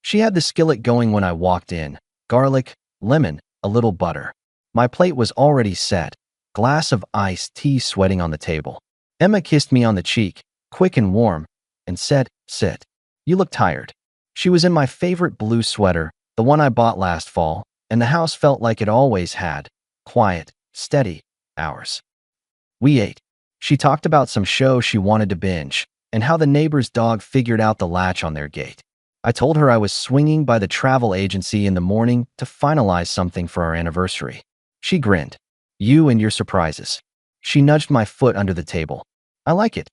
She had the skillet going when I walked in. Garlic, lemon, a little butter. My plate was already set. Glass of iced tea sweating on the table. Emma kissed me on the cheek, quick and warm, and said, "Sit. You look tired." She was in my favorite blue sweater, the one I bought last fall, and the house felt like it always had. Quiet, steady, hours. We ate. She talked about some show she wanted to binge, and how the neighbor's dog figured out the latch on their gate. I told her I was swinging by the travel agency in the morning to finalize something for our anniversary. She grinned. "You and your surprises." She nudged my foot under the table. "I like it."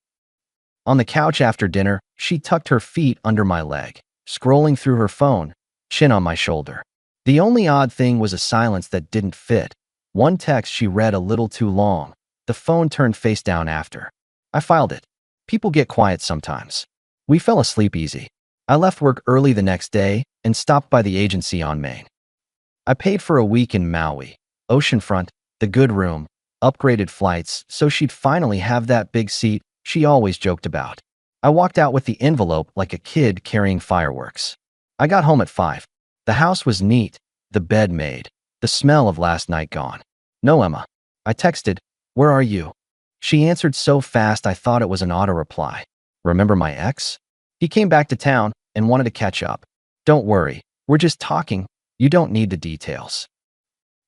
On the couch after dinner, she tucked her feet under my leg, scrolling through her phone, chin on my shoulder. The only odd thing was a silence that didn't fit. One text she read a little too long. The phone turned face down after. I filed it. People get quiet sometimes. We fell asleep easy. I left work early the next day and stopped by the agency on Main. I paid for a week in Maui, oceanfront, the good room, upgraded flights, so she'd finally have that big seat she always joked about. I walked out with the envelope like a kid carrying fireworks. I got home at 5. The house was neat, the bed made, the smell of last night gone. "No, Emma." I texted, "Where are you?" She answered so fast I thought it was an auto reply. "Remember my ex? He came back to town and wanted to catch up. Don't worry, we're just talking. You don't need the details."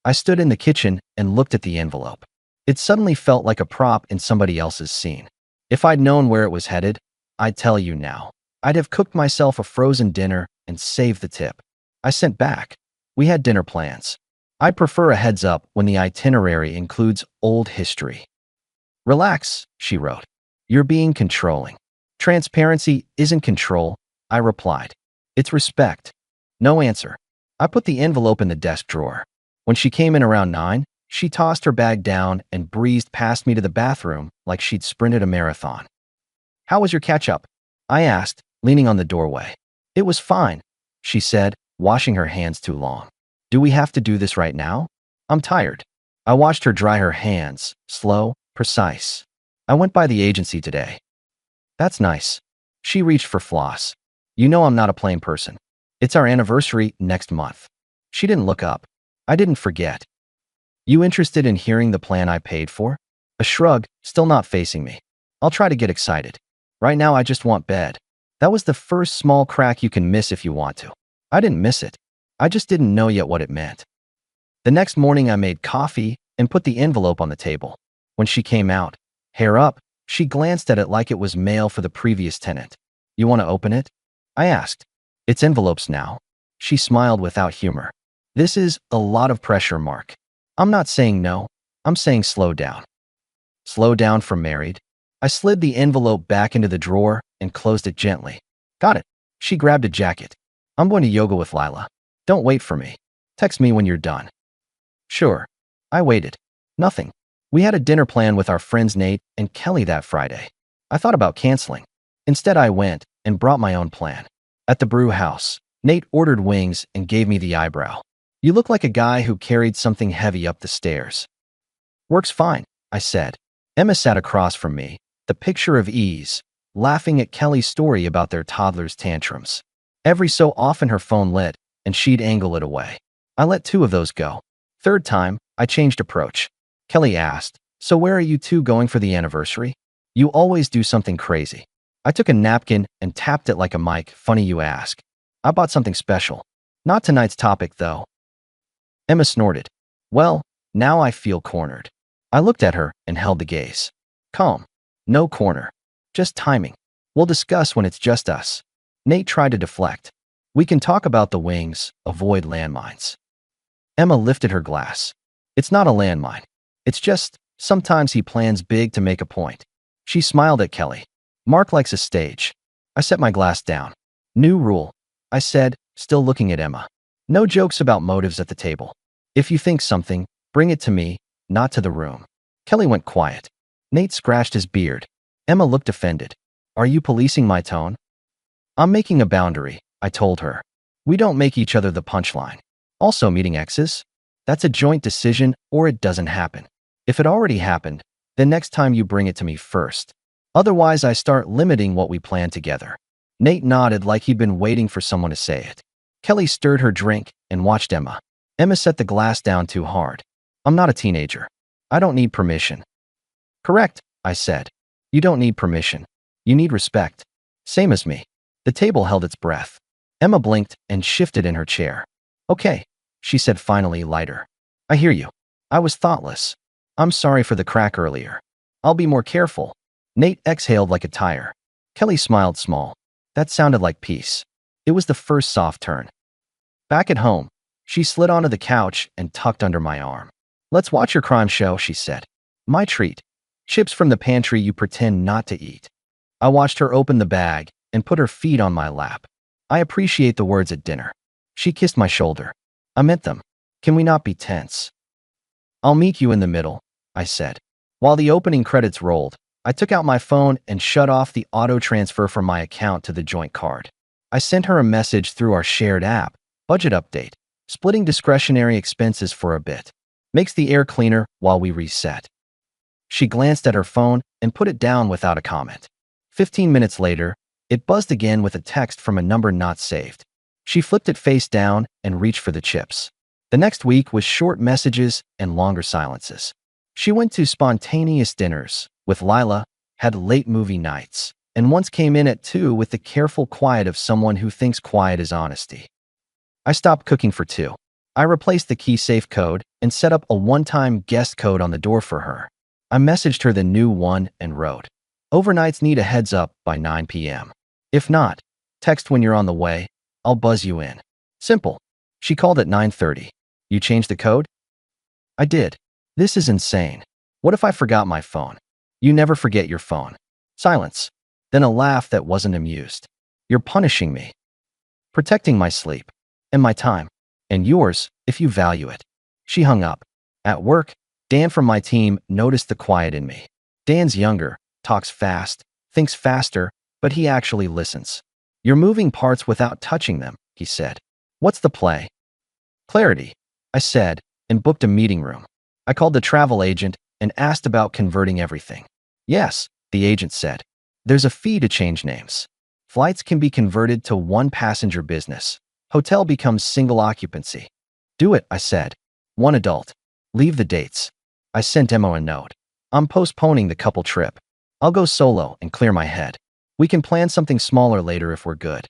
I stood in the kitchen and looked at the envelope. It suddenly felt like a prop in somebody else's scene. If I'd known where it was headed, I'd tell you now. I'd have cooked myself a frozen dinner and saved the tip. I sent back. We had dinner plans. I prefer a heads up when the itinerary includes old history. "Relax," she wrote. "You're being controlling." "Transparency isn't control," I replied. "It's respect." No answer. I put the envelope in the desk drawer. When she came in around 9, she tossed her bag down and breezed past me to the bathroom like she'd sprinted a marathon. "How was your catch-up?" I asked, leaning on the doorway. "It was fine," she said, washing her hands too long. "Do we have to do this right now? I'm tired." I watched her dry her hands, slow, precise. "I went by the agency today." "That's nice." She reached for floss. "You know I'm not a plain person. It's our anniversary next month." She didn't look up. I didn't forget. "You interested in hearing the plan I paid for?" A shrug, still not facing me. "I'll try to get excited. Right now I just want bed." That was the first small crack you can miss if you want to. I didn't miss it. I just didn't know yet what it meant. The next morning I made coffee and put the envelope on the table. When she came out, hair up, she glanced at it like it was mail for the previous tenant. "You want to open it?" I asked. "It's envelopes now." She smiled without humor. "This is a lot of pressure, Mark." "I'm not saying no. I'm saying slow down." Slow down for married? I slid the envelope back into the drawer and closed it gently. "Got it." She grabbed a jacket. "I'm going to yoga with Lila. Don't wait for me. Text me when you're done." "Sure." I waited. Nothing. We had a dinner plan with our friends Nate and Kelly that Friday. I thought about canceling. Instead, I went and brought my own plan. At the brew house, Nate ordered wings and gave me the eyebrow. "You look like a guy who carried something heavy up the stairs." "Works fine," I said. Emma sat across from me, the picture of ease, laughing at Kelly's story about their toddler's tantrums. Every so often her phone lit, and she'd angle it away. I let 2 of those go. Third time, I changed approach. Kelly asked, "So where are you two going for the anniversary?" "You always do something crazy." I took a napkin and tapped it like a mic. "Funny you ask. I bought something special. Not tonight's topic, though." Emma snorted. "Well, now I feel cornered." I looked at her and held the gaze. "Calm. No corner. Just timing. We'll discuss when it's just us." Nate tried to deflect. "We can talk about the wings, avoid landmines." Emma lifted her glass. "It's not a landmine. It's just, sometimes he plans big to make a point." She smiled at Kelly. "Mark likes a stage." I set my glass down. "New rule," I said, still looking at Emma. "No jokes about motives at the table. If you think something, bring it to me, not to the room." Kelly went quiet. Nate scratched his beard. Emma looked offended. "Are you policing my tone?" "I'm making a boundary," I told her. "We don't make each other the punchline." "Also meeting exes? That's a joint decision or it doesn't happen. If it already happened, then next time you bring it to me first. Otherwise I start limiting what we plan together." Nate nodded like he'd been waiting for someone to say it. Kelly stirred her drink and watched Emma. Emma set the glass down too hard. I'm not a teenager. I don't need permission. Correct, I said. You don't need permission. You need respect. Same as me. The table held its breath. Emma blinked and shifted in her chair. Okay, she said finally lighter. I hear you. I was thoughtless. I'm sorry for the crack earlier. I'll be more careful. Nate exhaled like a tire. Kelly smiled small. That sounded like peace. It was the first soft turn. Back at home, she slid onto the couch and tucked under my arm. Let's watch your crime show, she said. My treat. Chips from the pantry you pretend not to eat. I watched her open the bag and put her feet on my lap. I appreciate the words at dinner. She kissed my shoulder. I meant them. Can we not be tense? I'll meet you in the middle, I said. While the opening credits rolled, I took out my phone and shut off the auto transfer from my account to the joint card. I sent her a message through our shared app. Budget update. Splitting discretionary expenses for a bit. Makes the air cleaner while we reset. She glanced at her phone and put it down without a comment. 15 minutes later, it buzzed again with a text from a number not saved. She flipped it face down and reached for the chips. The next week was short messages and longer silences. She went to spontaneous dinners with Lila, had late movie nights, and once came in at 2 with the careful quiet of someone who thinks quiet is honesty. I stopped cooking for 2. I replaced the key safe code and set up a one-time guest code on the door for her. I messaged her the new one and wrote, overnights need a heads up by 9 p.m. If not, text when you're on the way. I'll buzz you in. Simple. She called at 9:30. You changed the code? I did. This is insane. What if I forgot my phone? You never forget your phone. Silence. Then a laugh that wasn't amused. You're punishing me. Protecting my sleep. And my time. And yours, if you value it. She hung up. At work, Dan from my team noticed the quiet in me. Dan's younger, talks fast, thinks faster, but he actually listens. You're moving parts without touching them, he said. What's the play? Clarity, I said, and booked a meeting room. I called the travel agent and asked about converting everything. Yes, the agent said. There's a fee to change names. Flights can be converted to one-passenger business. Hotel becomes single occupancy. Do it, I said. One adult. Leave the dates. I sent Emma a note. I'm postponing the couple trip. I'll go solo and clear my head. We can plan something smaller later if we're good.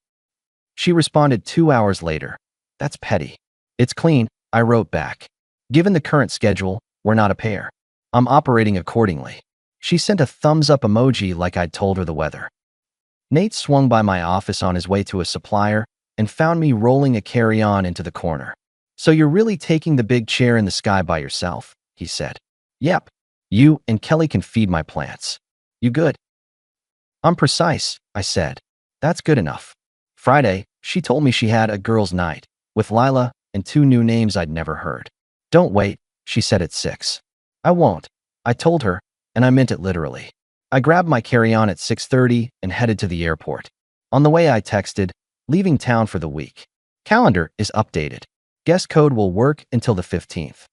She responded 2 hours later. That's petty. It's clean, I wrote back. Given the current schedule, we're not a pair. I'm operating accordingly. She sent a thumbs-up emoji like I'd told her the weather. Nate swung by my office on his way to a supplier and found me rolling a carry-on into the corner. So you're really taking the big chair in the sky by yourself, he said. Yep. You and Kelly can feed my plants. You good? I'm precise, I said. That's good enough. Friday, she told me she had a girls' night with Lila and 2 new names I'd never heard. Don't wait, she said at 6. I won't, I told her, and I meant it literally. I grabbed my carry-on at 6:30 and headed to the airport. On the way I texted, leaving town for the week. Calendar is updated. Guest code will work until the 15th.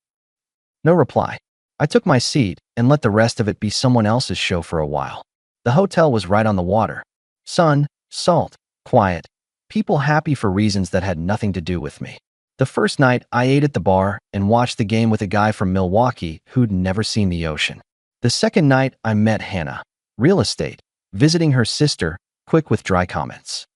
No reply. I took my seat and let the rest of it be someone else's show for a while. The hotel was right on the water. Sun, salt, quiet. People happy for reasons that had nothing to do with me. The first night, I ate at the bar and watched the game with a guy from Milwaukee who'd never seen the ocean. The second night, I met Hannah. Real estate. Visiting her sister, quick with dry comments.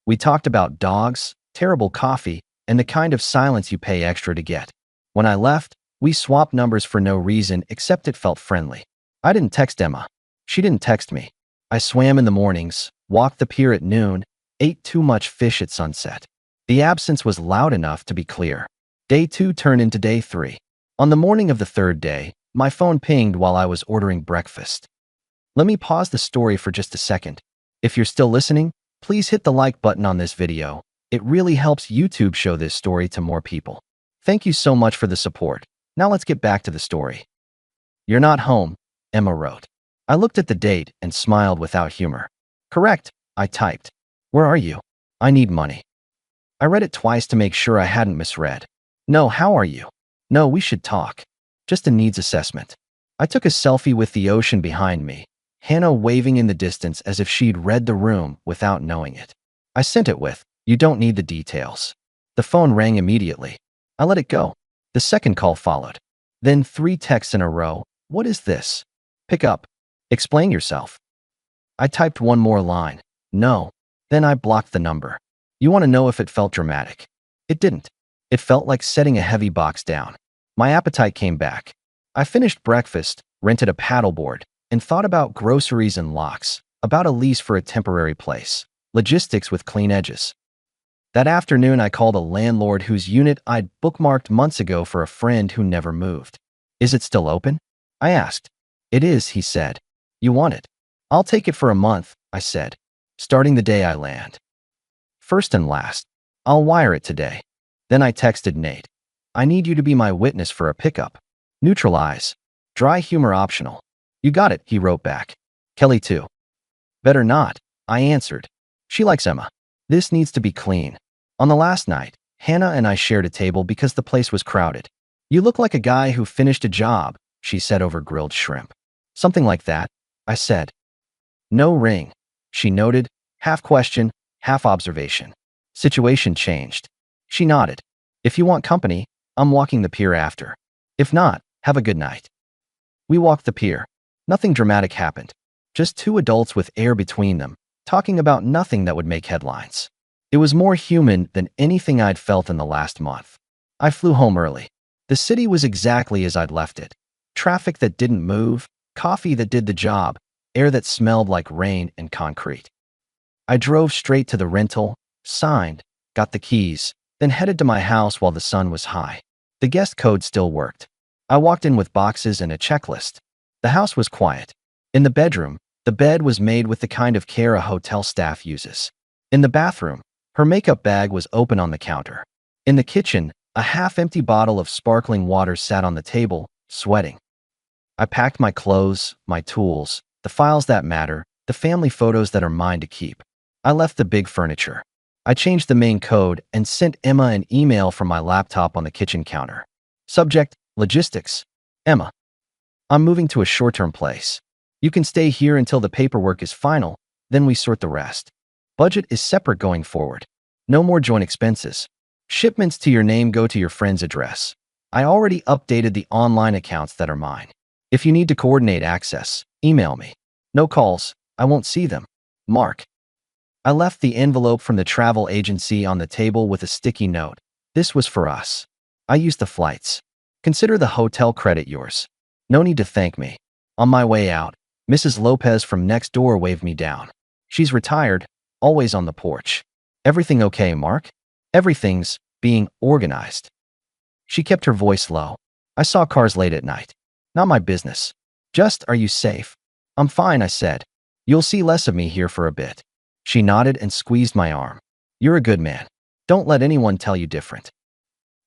We talked about dogs, terrible coffee, and the kind of silence you pay extra to get. When I left, we swapped numbers for no reason except it felt friendly. I didn't text Emma. She didn't text me. I swam in the mornings, walked the pier at noon, ate too much fish at sunset. The absence was loud enough to be clear. Day 2 turned into day 3. On the morning of the 3rd day, my phone pinged while I was ordering breakfast. Let me pause the story for just a second. If you're still listening, please hit the like button on this video. It really helps YouTube show this story to more people. Thank you so much for the support. Now let's get back to the story. You're not home, Emma wrote. I looked at the date and smiled without humor. Correct, I typed. Where are you? I need money. I read it twice to make sure I hadn't misread. No, how are you? No, we should talk. Just a needs assessment. I took a selfie with the ocean behind me, Hannah waving in the distance as if she'd read the room without knowing it. I sent it with, you don't need the details. The phone rang immediately. I let it go. The second call followed. Then 3 texts in a row. What is this? Pick up. Explain yourself. I typed one more line. No. Then I blocked the number. You want to know if it felt dramatic? It didn't. It felt like setting a heavy box down. My appetite came back. I finished breakfast, rented a paddleboard, and thought about groceries and locks, about a lease for a temporary place, logistics with clean edges. That afternoon, I called a landlord whose unit I'd bookmarked months ago for a friend who never moved. Is it still open? I asked. It is, he said. You want it? I'll take it for a month, I said, starting the day I land. First and last, I'll wire it today. Then I texted Nate. I need you to be my witness for a pickup. Neutralize. Dry humor optional. You got it, he wrote back. Kelly too. Better not, I answered. She likes Emma. This needs to be clean. On the last night, Hannah and I shared a table because the place was crowded. You look like a guy who finished a job, she said over grilled shrimp. Something like that, I said. No ring, she noted, half question, half observation. Situation changed. She nodded. If you want company, I'm walking the pier after. If not, have a good night. We walked the pier. Nothing dramatic happened. Just 2 adults with air between them, talking about nothing that would make headlines. It was more human than anything I'd felt in the last month. I flew home early. The city was exactly as I'd left it. Traffic that didn't move, coffee that did the job, air that smelled like rain and concrete. I drove straight to the rental, signed, got the keys, then headed to my house while the sun was high. The guest code still worked. I walked in with boxes and a checklist. The house was quiet. In the bedroom, the bed was made with the kind of care a hotel staff uses. In the bathroom, her makeup bag was open on the counter. In the kitchen, a half-empty bottle of sparkling water sat on the table, sweating. I packed my clothes, my tools, the files that matter, the family photos that are mine to keep. I left the big furniture. I changed the main code and sent Emma an email from my laptop on the kitchen counter. Subject, logistics. Emma. I'm moving to a short-term place. You can stay here until the paperwork is final, then we sort the rest. Budget is separate going forward. No more joint expenses. Shipments to your name go to your friend's address. I already updated the online accounts that are mine. If you need to coordinate access, email me. No calls, I won't see them. Mark. I left the envelope from the travel agency on the table with a sticky note. This was for us. I used the flights. Consider the hotel credit yours. No need to thank me. On my way out, Mrs. Lopez from next door waved me down. She's retired, always on the porch. Everything okay, Mark? Everything's being organized. She kept her voice low. I saw cars late at night. Not my business. Just, are you safe? I'm fine, I said. You'll see less of me here for a bit. She nodded and squeezed my arm. You're a good man. Don't let anyone tell you different.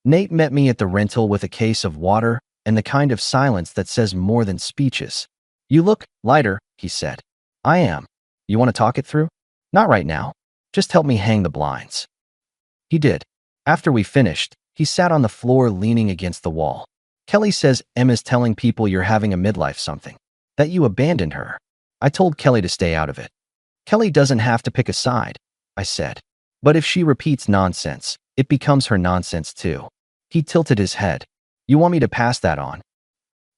Nate met me at the rental with a case of water and the kind of silence that says more than speeches. You look lighter, he said. I am. You want to talk it through? Not right now. Just help me hang the blinds. He did. After we finished, he sat on the floor leaning against the wall. Kelly says Emma's telling people you're having a midlife something. That you abandoned her. I told Kelly to stay out of it. Kelly doesn't have to pick a side, I said. But if she repeats nonsense, it becomes her nonsense too. He tilted his head. You want me to pass that on?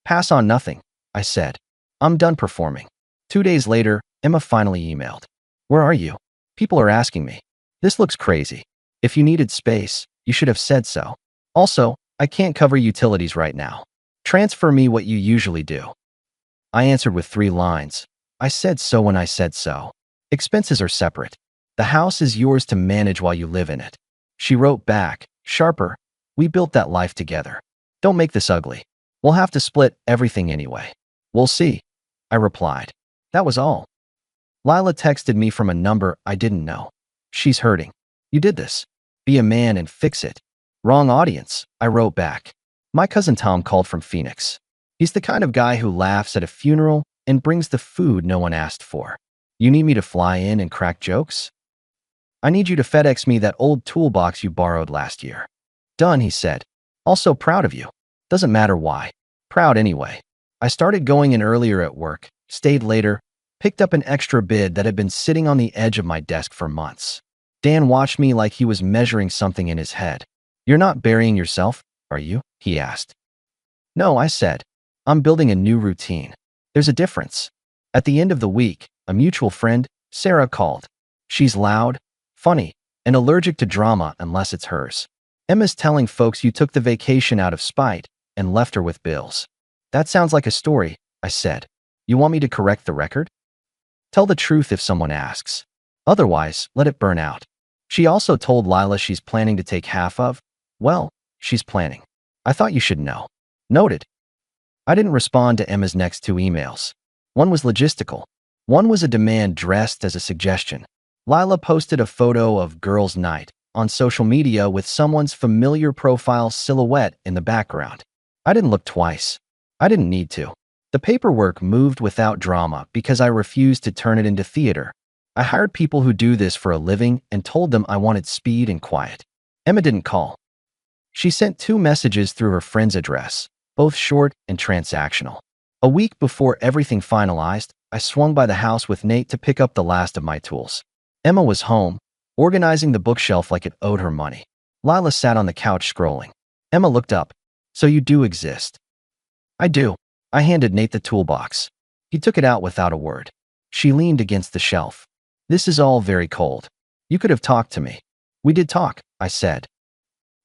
Pass on nothing, I said. I'm done performing. 2 days later, Emma finally emailed. Where are you? People are asking me. This looks crazy. If you needed space, you should have said so. Also, I can't cover utilities right now. Transfer me what you usually do. I answered with 3 lines. I said so when I said so. Expenses are separate. The house is yours to manage while you live in it. She wrote back, sharper. We built that life together. Don't make this ugly. We'll have to split everything anyway. We'll see, I replied. That was all. Lila texted me from a number I didn't know. She's hurting. You did this. Be a man and fix it. Wrong audience, I wrote back. My cousin Tom called from Phoenix. He's the kind of guy who laughs at a funeral and brings the food no one asked for. You need me to fly in and crack jokes? I need you to FedEx me that old toolbox you borrowed last year. Done, he said. Also proud of you. Doesn't matter why. Proud anyway. I started going in earlier at work, stayed later, picked up an extra bid that had been sitting on the edge of my desk for months. Dan watched me like he was measuring something in his head. You're not burying yourself, are you? He asked. No, I said. I'm building a new routine. There's a difference. At the end of the week, a mutual friend, Sarah, called. She's loud, funny, and allergic to drama unless it's hers. Emma's telling folks you took the vacation out of spite and left her with bills. That sounds like a story, I said. You want me to correct the record? Tell the truth if someone asks. Otherwise, let it burn out. She also told Lila she's planning to take half of, well, she's planning. I thought you should know. Noted. I didn't respond to Emma's next two emails. One was logistical. One was a demand dressed as a suggestion. Lila posted a photo of girls' night on social media with someone's familiar profile silhouette in the background. I didn't look twice. I didn't need to. The paperwork moved without drama because I refused to turn it into theater. I hired people who do this for a living and told them I wanted speed and quiet. Emma didn't call. She sent 2 messages through her friend's address, both short and transactional. A week before everything finalized, I swung by the house with Nate to pick up the last of my tools. Emma was home, organizing the bookshelf like it owed her money. Lila sat on the couch scrolling. Emma looked up. So you do exist. I do. I handed Nate the toolbox. He took it out without a word. She leaned against the shelf. This is all very cold. You could have talked to me. We did talk, I said.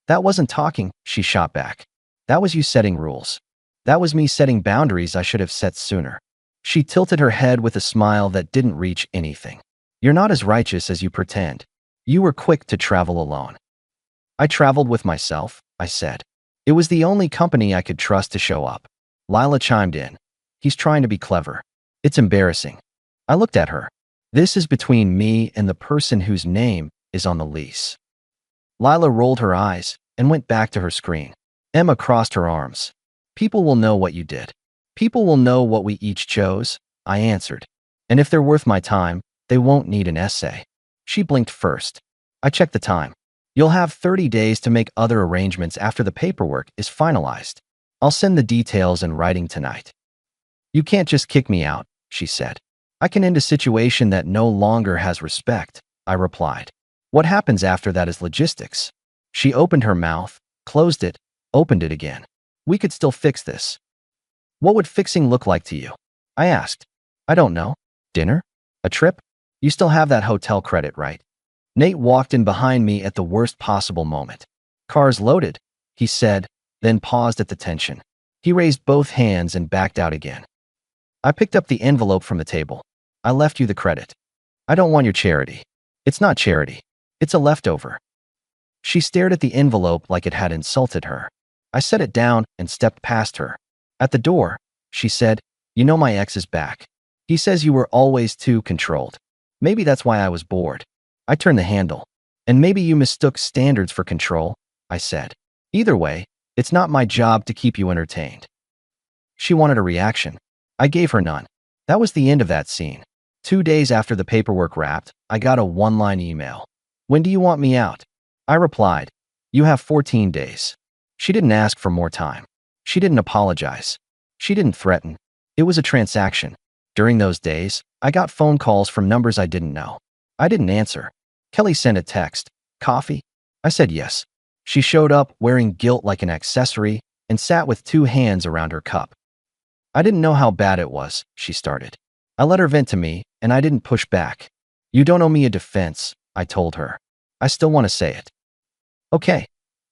That wasn't talking, she shot back. That was you setting rules. That was me setting boundaries I should have set sooner. She tilted her head with a smile that didn't reach anything. You're not as righteous as you pretend. You were quick to travel alone. I traveled with myself, I said. It was the only company I could trust to show up. Lila chimed in. He's trying to be clever. It's embarrassing. I looked at her. This is between me and the person whose name is on the lease. Lila rolled her eyes and went back to her screen. Emma crossed her arms. People will know what you did. People will know what we each chose, I answered. And if they're worth my time, they won't need an essay. She blinked first. I checked the time. You'll have 30 days to make other arrangements after the paperwork is finalized. I'll send the details in writing tonight. You can't just kick me out, she said. I can end a situation that no longer has respect, I replied. What happens after that is logistics. She opened her mouth, closed it, opened it again. We could still fix this. What would fixing look like to you? I asked. I don't know. Dinner? A trip? You still have that hotel credit, right? Nate walked in behind me at the worst possible moment. Car's loaded, he said, then paused at the tension. He raised both hands and backed out again. I picked up the envelope from the table. I left you the credit. I don't want your charity. It's not charity. It's a leftover. She stared at the envelope like it had insulted her. I set it down and stepped past her. At the door, she said, You know my ex is back. He says you were always too controlled. Maybe that's why I was bored. I turned the handle. And maybe you mistook standards for control, I said. Either way, it's not my job to keep you entertained. She wanted a reaction. I gave her none. That was the end of that scene. 2 days after the paperwork wrapped, I got a one-line email. When do you want me out? I replied, You have 14 days. She didn't ask for more time. She didn't apologize. She didn't threaten. It was a transaction. During those days, I got phone calls from numbers I didn't know. I didn't answer. Kelly sent a text. Coffee? I said yes. She showed up wearing guilt like an accessory and sat with 2 hands around her cup. I didn't know how bad it was, she started. I let her vent to me, and I didn't push back. You don't owe me a defense, I told her. I still want to say it. Okay,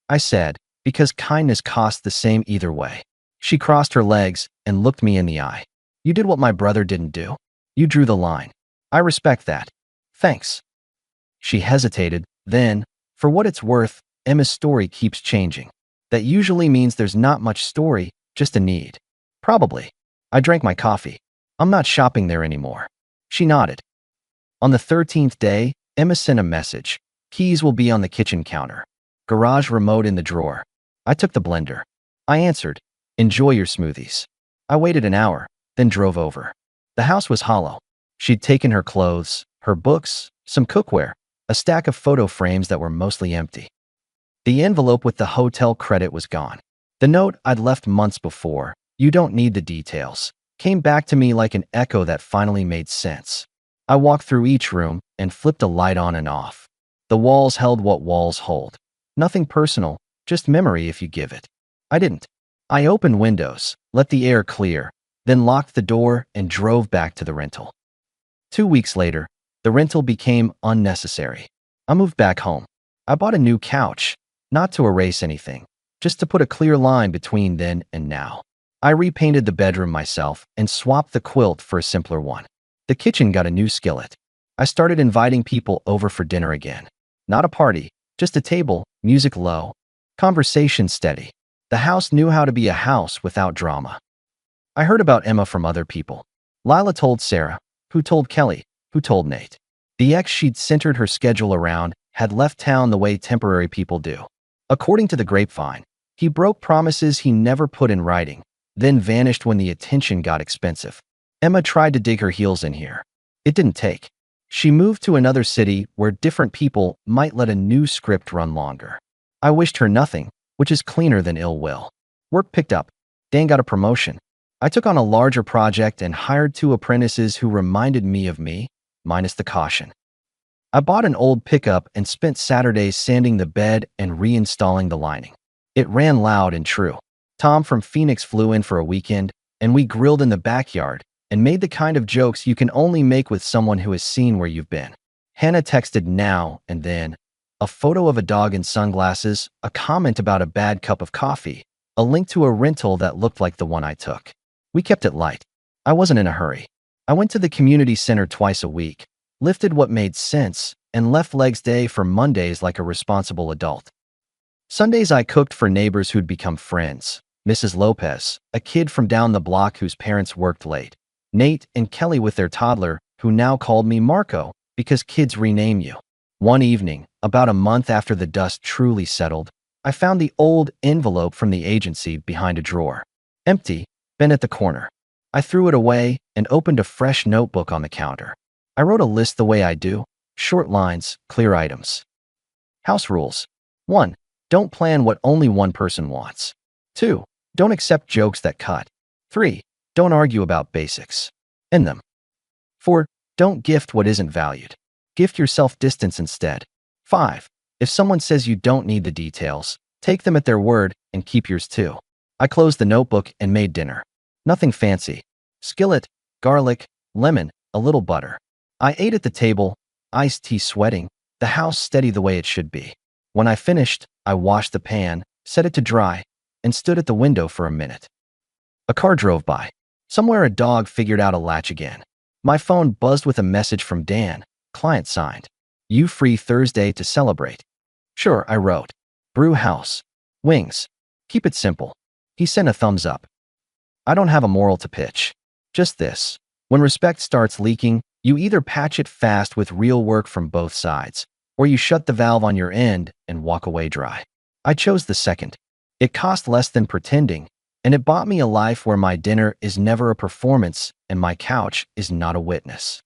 I said, because kindness costs the same either way. She crossed her legs and looked me in the eye. You did what my brother didn't do. You drew the line. I respect that. Thanks. She hesitated, then, for what it's worth, Emma's story keeps changing. That usually means there's not much story, just a need. Probably. I drank my coffee. I'm not shopping there anymore. She nodded. On the 13th day, Emma sent a message. Keys will be on the kitchen counter. Garage remote in the drawer. I took the blender. I answered, Enjoy your smoothies. I waited an hour, then drove over. The house was hollow. She'd taken her clothes, her books, some cookware, a stack of photo frames that were mostly empty. The envelope with the hotel credit was gone. The note I'd left months before, You don't need the details, came back to me like an echo that finally made sense. I walked through each room and flipped a light on and off. The walls held what walls hold. Nothing personal, just memory if you give it. I didn't. I opened windows, let the air clear, then locked the door and drove back to the rental. 2 weeks later, the rental became unnecessary. I moved back home. I bought a new couch, not to erase anything, just to put a clear line between then and now. I repainted the bedroom myself and swapped the quilt for a simpler one. The kitchen got a new skillet. I started inviting people over for dinner again. Not a party, just a table, music low, conversation steady. The house knew how to be a house without drama. I heard about Emma from other people. Lila told Sarah, who told Kelly, who told Nate. The ex she'd centered her schedule around had left town the way temporary people do. According to the grapevine, he broke promises he never put in writing, then vanished when the attention got expensive. Emma tried to dig her heels in here. It didn't take. She moved to another city where different people might let a new script run longer. I wished her nothing, which is cleaner than ill will. Work picked up. Dan got a promotion. I took on a larger project and hired 2 apprentices who reminded me of me, minus the caution. I bought an old pickup and spent Saturdays sanding the bed and reinstalling the lining. It ran loud and true. Tom from Phoenix flew in for a weekend, and we grilled in the backyard and made the kind of jokes you can only make with someone who has seen where you've been. Hannah texted now and then, a photo of a dog in sunglasses, a comment about a bad cup of coffee, a link to a rental that looked like the one I took. We kept it light. I wasn't in a hurry. I went to the community center twice a week, lifted what made sense, and left legs day for Mondays like a responsible adult. Sundays I cooked for neighbors who'd become friends. Mrs. Lopez, a kid from down the block whose parents worked late. Nate and Kelly with their toddler, who now called me Marco, because kids rename you. One evening, about a month after the dust truly settled, I found the old envelope from the agency behind a drawer. Empty, bent at the corner. I threw it away and opened a fresh notebook on the counter. I wrote a list the way I do, short lines, clear items. House rules. 1. Don't plan what only one person wants. 2. Don't accept jokes that cut. 3. Don't argue about basics. End them. 4. Don't gift what isn't valued. Gift yourself distance instead. 5. If someone says you don't need the details, take them at their word and keep yours too. I closed the notebook and made dinner. Nothing fancy. Skillet, garlic, lemon, a little butter. I ate at the table, iced tea sweating, the house steady the way it should be. When I finished, I washed the pan, set it to dry, and stood at the window for a minute. A car drove by. Somewhere a dog figured out a latch again. My phone buzzed with a message from Dan, client signed. You free Thursday to celebrate? Sure, I wrote. Brew house. Wings. Keep it simple. He sent a thumbs up. I don't have a moral to pitch. Just this. When respect starts leaking, you either patch it fast with real work from both sides, or you shut the valve on your end and walk away dry. I chose the second. It cost less than pretending, and it bought me a life where my dinner is never a performance and my couch is not a witness.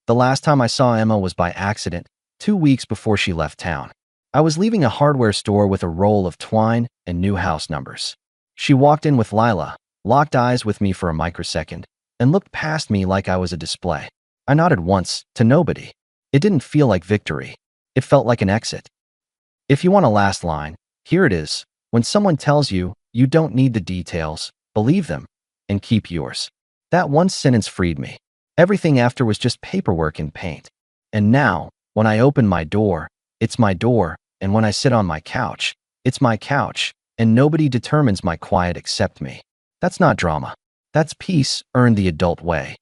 The last time I saw Emma was by accident, 2 weeks before she left town. I was leaving a hardware store with a roll of twine and new house numbers. She walked in with Lila, locked eyes with me for a microsecond, and looked past me like I was a display. I nodded once, to nobody. It didn't feel like victory. It felt like an exit. If you want a last line, here it is. When someone tells you, you don't need the details, believe them, and keep yours. That one sentence freed me. Everything after was just paperwork and paint. And now, when I open my door, it's my door, and when I sit on my couch, it's my couch, and nobody determines my quiet except me. That's not drama. That's peace earned the adult way.